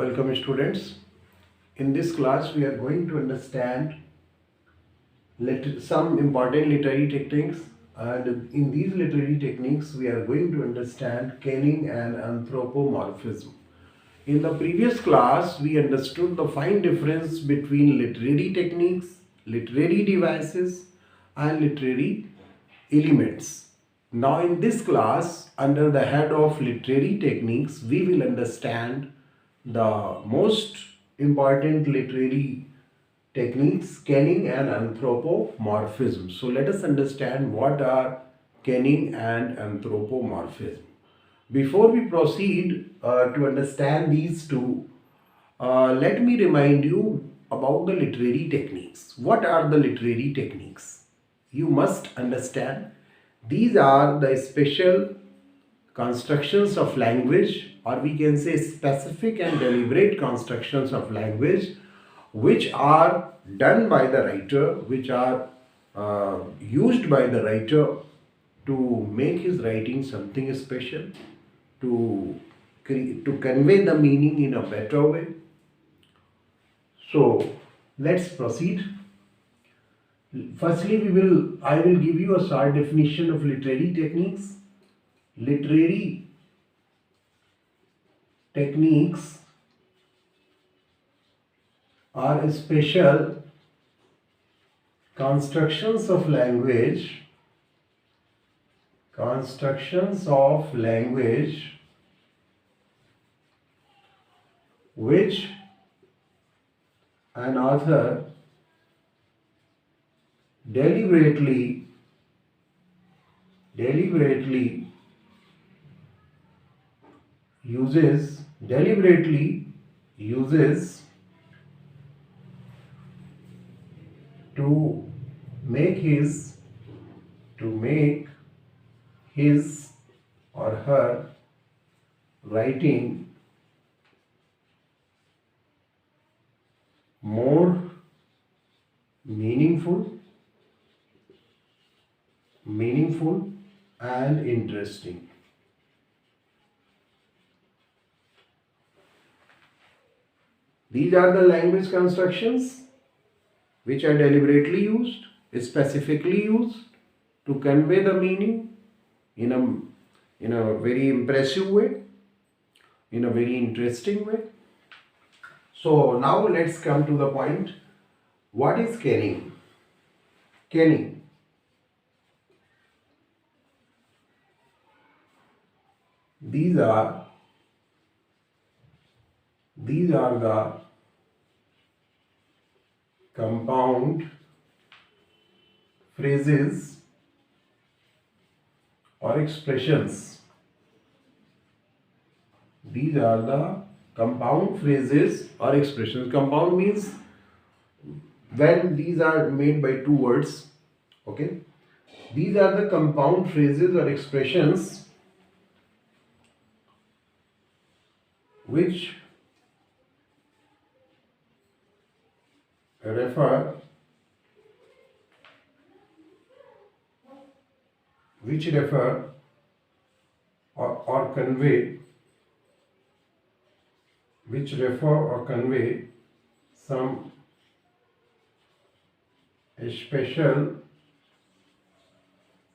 Welcome students. In this class we are going to understand some important literary techniques, and in these literary techniques we are going to understand caning and anthropomorphism. In the previous class we understood the fine difference between literary techniques, literary devices and literary elements. Now in this class, under the head of literary techniques, we will understand the most important literary techniques, caning and anthropomorphism. So let us understand what are caning and anthropomorphism. Before we proceed to understand these two, let me remind you about the literary techniques. What are the literary techniques? You must understand these are the special constructions of language, or we can say specific and deliberate constructions of language, which are done by the writer, which are used by the writer to make his writing something special, to convey the meaning in a better way. So let's proceed. Firstly, I will give you a short definition of literary techniques. Literary techniques are special constructions of language which an author deliberately uses to make his or her writing more meaningful and interesting. These are the language constructions which are deliberately used, specifically used to convey the meaning in a very impressive way, in a very interesting way. So now let's come to the point. What is caning? Caning. These are the compound phrases or expressions. These are the compound phrases or expressions. Compound means when these are made by two words. Okay. These are the compound phrases or expressions which refer or convey some special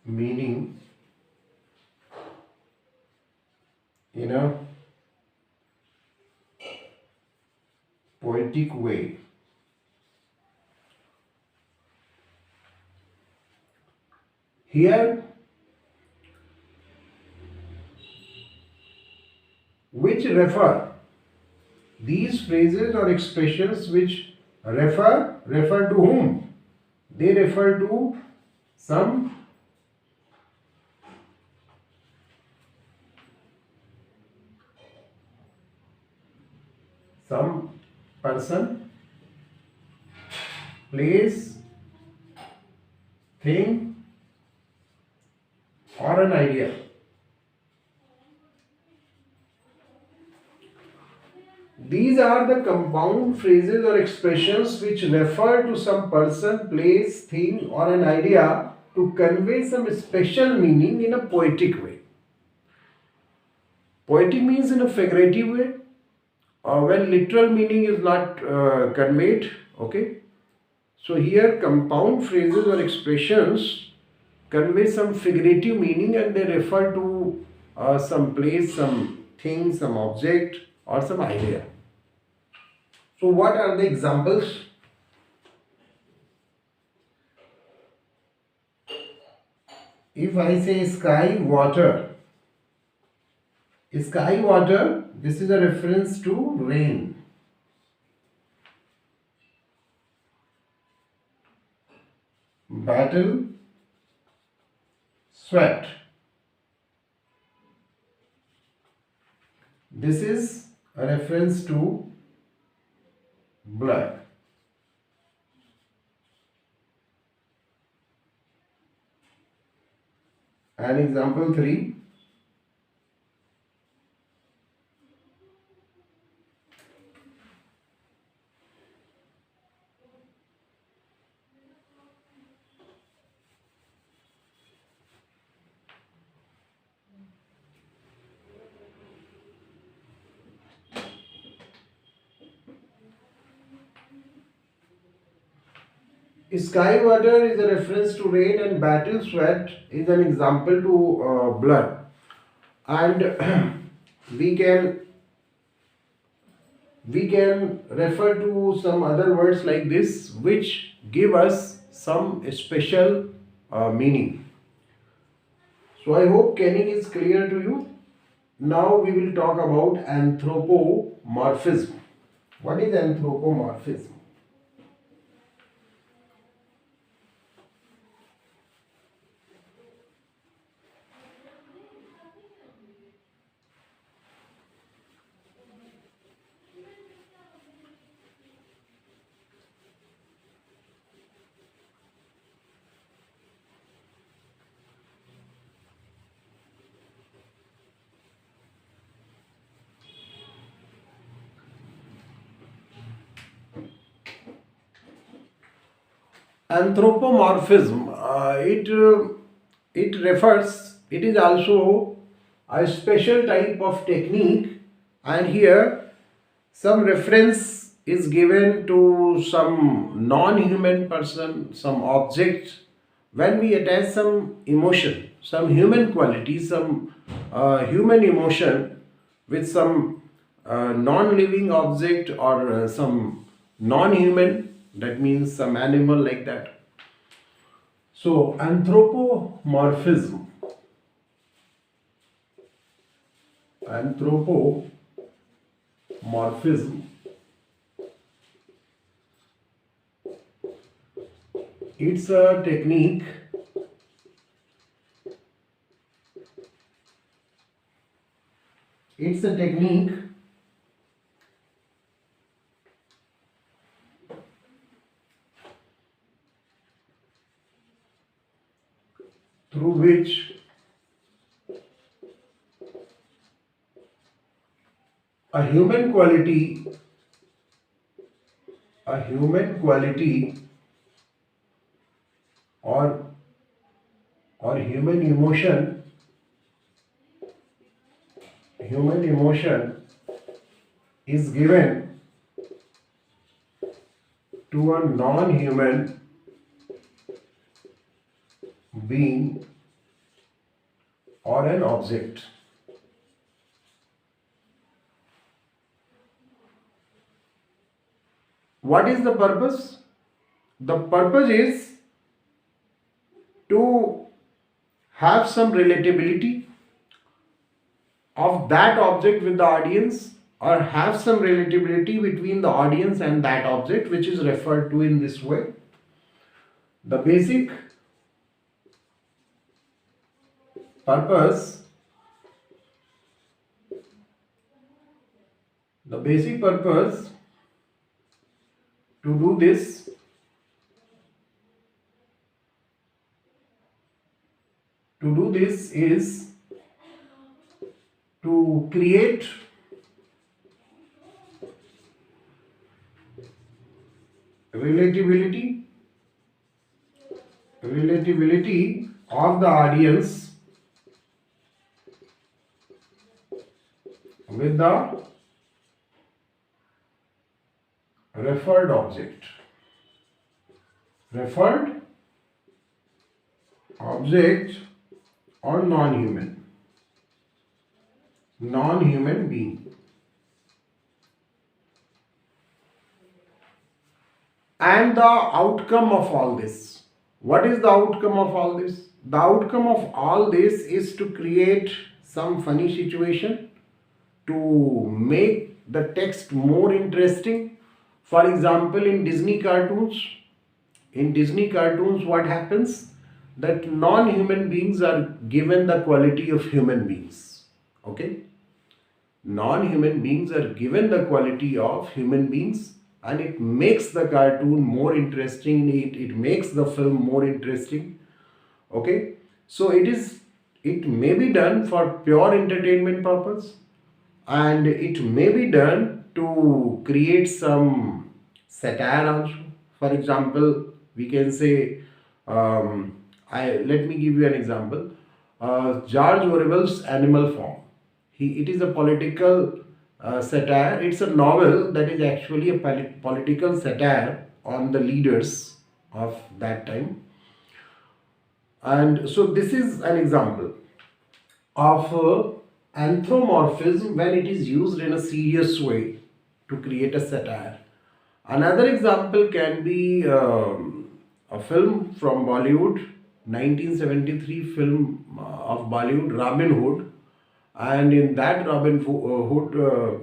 meaning in a poetic way. Here, these phrases or expressions which refer to whom? They refer to some person, place, thing, or an idea. These are the compound phrases or expressions which refer to some person, place, thing, or an idea to convey some special meaning in a poetic way. Poetic means in a figurative way, when literal meaning is not conveyed. Okay, so here compound phrases or expressions convey some figurative meaning, and they refer to some place, some thing, some object, or some idea. So what are the examples? If I say sky, water, this is a reference to rain. Battle, sweat. This is a reference to blood. And example 3. Sky water is a reference to rain, and battle sweat is an example to blood. And we can refer to some other words like this, which give us some special meaning. So I hope caning is clear to you. Now we will talk about anthropomorphism. What is anthropomorphism? Anthropomorphism, it is also a special type of technique, and here some reference is given to some non-human person, some object. When we attach some emotion, some human quality, some human emotion with some non-living object, or some non-human, that means some animal like that. So anthropomorphism, anthropomorphism, it's a technique through which a human quality or human emotion is given to a non-human being or an object. What is the purpose? The purpose is to have some relatability of that object with the audience, or have some relatability between the audience and that object, which is referred to in this way. The basic purpose to do this is to create relatability of the audience with the referred object. Referred object or non-human. Non-human being. And the outcome of all this. What is the outcome of all this? The outcome of all this is to create some funny situation, to make the text more interesting. For example, in Disney cartoons, what happens? That non-human beings are given the quality of human beings. Okay? Non-human beings are given the quality of human beings, and it makes the cartoon more interesting, it makes the film more interesting. Okay, so it may be done for pure entertainment purpose, and it may be done to create some satire also. For example, we can say, let me give you an example. George Orwell's Animal Farm. It is a political satire. It's a novel that is actually a political satire on the leaders of that time. And so this is an example of anthropomorphism when it is used in a serious way to create a satire. Another example can be a film from Bollywood, 1973 film of Bollywood, Robin Hood. And in that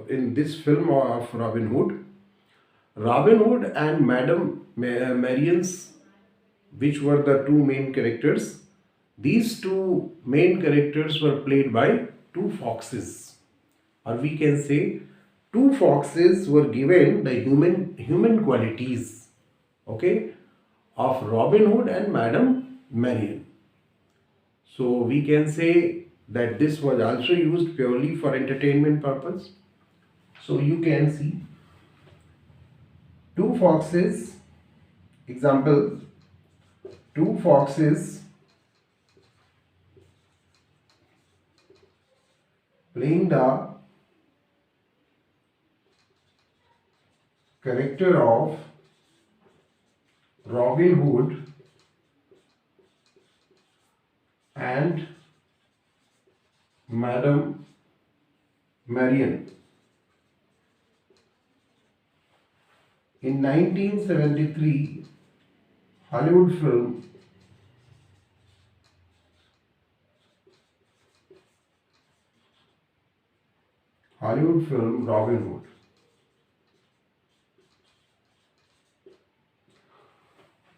in this film of Robin Hood and Madame Marians, which were the two main characters, these two main characters were played by two foxes, or we can say two foxes were given the human qualities, okay, of Robin Hood and Madame Marian. So we can say that this was also used purely for entertainment purpose. So you can see two foxes, example, two foxes playing the character of Robin Hood and Madame Marian. In 1973 Hollywood film Robin Hood.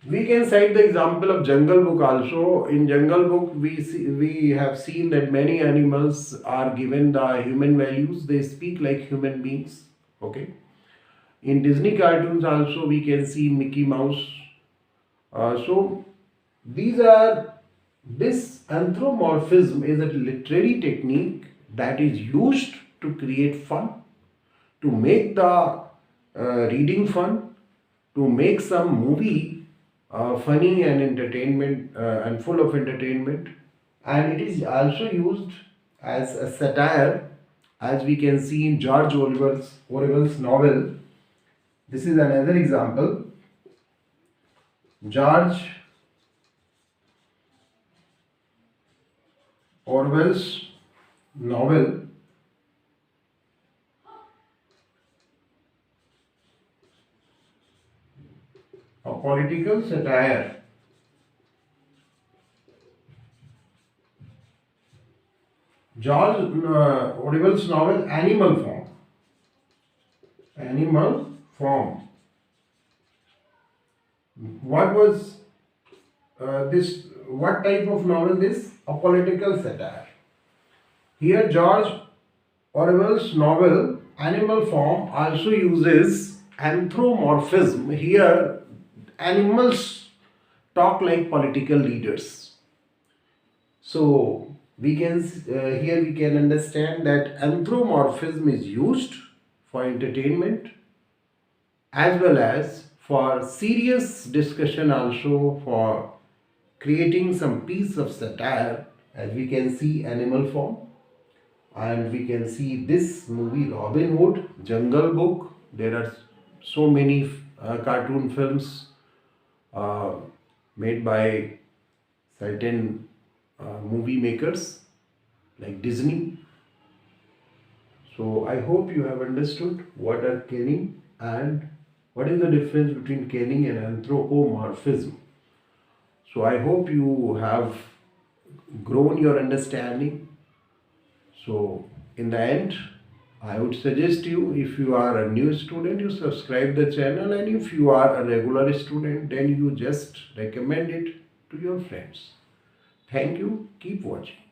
We can cite the example of Jungle Book also. In Jungle Book, we have seen that many animals are given the human values. They speak like human beings. Okay. In Disney cartoons also, we can see Mickey Mouse. So this anthropomorphism is a literary technique that is used to create fun, to make the reading fun, to make some movie funny and entertainment and full of entertainment, and it is also used as a satire, as we can see in George Orwell's novel. This is another example. George Orwell's novel a political satire. George Orwell's novel Animal Farm. Animal Farm. What was this? What type of novel this? A political satire. Here George Orwell's novel Animal Farm also uses anthropomorphism. Here animals talk like political leaders. So we can here we can understand that anthropomorphism is used for entertainment as well as for serious discussion, also for creating some piece of satire, as we can see Animal Farm, and we can see this movie Robin Hood, Jungle Book. There are so many cartoon films uh, made by certain movie makers like Disney. So I hope you have understood what are caning and what is the difference between caning and anthropomorphism. So I hope you have grown your understanding. So in the end, I would suggest you, if you are a new student, you subscribe the channel, and if you are a regular student, then you just recommend it to your friends. Thank you. Keep watching.